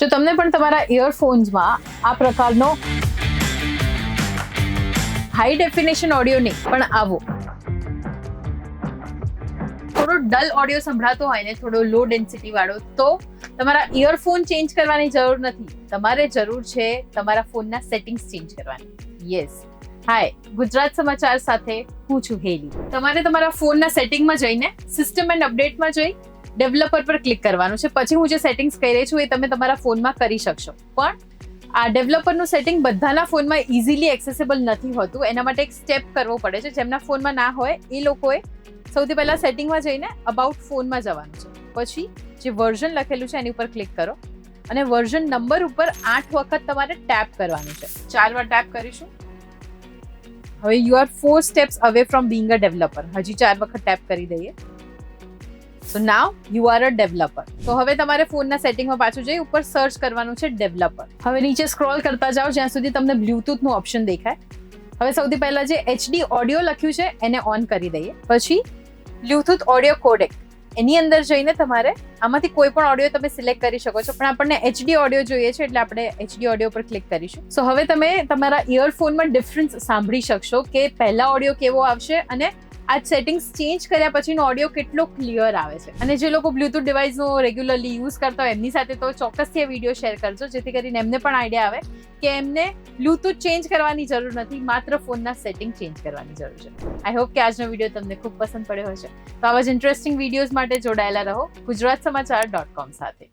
જો તમને પણ તમારા ઇયરફોન્સમાં આ પ્રકારનો હાઈ ડેફિનેશન ઓડિયો નહીં પણ આવો થોડો ડલ ઓડિયો સંભળાતો હોય ને, થોડો લો ડેન્સિટી વાળો, તો તમારા ઇયરફોન ચેન્જ કરવાની જરૂર નથી. તમારે જરૂર છે તમારા ફોનના સેટિંગ્સ ચેન્જ કરવાની. યસ, હાય, ગુજરાત સમાચાર સાથે હું છું હેલી. તમારે તમારા ફોનના સેટિંગમાં જઈને સિસ્ટમ એન્ડ અપડેટમાં જઈ ડેવલપર પર ક્લિક કરવાનું છે. પછી હું જે સેટિંગ્સ કહી રહી છું એ તમે તમારા ફોનમાં કરી શકશો. પણ આ ડેવલપરનું સેટિંગ બધાના ફોનમાં ઇઝીલી એક્સેસેબલ નથી હોતું. એના માટે એક સ્ટેપ કરવો પડે છે. જેમના ફોનમાં ના હોય એ લોકોએ સૌથી પહેલા સેટિંગમાં જઈને અબાઉટ ફોનમાં જવાનું છે. પછી જે વર્ઝન લખેલું છે એની ઉપર ક્લિક કરો અને વર્ઝન નંબર ઉપર 8 વખત તમારે ટેપ કરવાનું છે. 4 વાર ટેપ કરીશું. હવે you are 4 steps away from being a developer. હજી 4 વખત ટેપ કરી દઈએ. So now you are a developer. તો હવે તમારે ફોનના સેટિંગમાં પાછું જઈ ઉપર સર્ચ કરવાનું છે ડેવલપર. હવે નીચે સ્ક્રોલ કરતા જાઓ જ્યાં સુધી તમને બ્લૂટૂથનું ઓપ્શન દેખાય. હવે સૌથી પહેલા જે HD ઓડિયો લખ્યું છે એને ઓન કરી દઈએ. પછી બ્લૂટૂથ ઓડિયો કોડેક એની અંદર જઈને તમારે આમાંથી કોઈ પણ ઓડિયો તમે સિલેક્ટ કરી શકો છો. પણ આપણને HD ઓડિયો જોઈએ છે એટલે આપણે HD ઓડિયો પર ક્લિક કરીશું. સો હવે તમે તમારા ઇયરફોનમાં ડિફરન્સ સાંભળી શકશો કે પહેલા ઓડિયો કેવો આવશે અને આ સેટિંગ્સ ચેન્જ કર્યા પછીનો ઓડિયો કેટલો ક્લિયર આવે છે. અને જે લોકો બ્લૂટૂથ ડિવાઇસનો રેગ્યુલરલી યુઝ કરતા હોય એમની સાથે તો ચોક્કસથી આ વિડીયો શેર કરજો, જેથી કરીને એમને પણ આઈડિયા આવે કે એમને બ્લૂટૂથ ચેન્જ કરવાની જરૂર નથી, માત્ર ફોનના સેટિંગ ચેન્જ કરવાની જરૂર છે. આઈ હોપ કે આજનો વિડીયો તમને ખૂબ પસંદ પડ્યો હશે. તો આવા જ ઇન્ટરેસ્ટિંગ વિડીયોઝ માટે જોડાયેલા રહો ગુજરાત સમાચાર .com સાથે.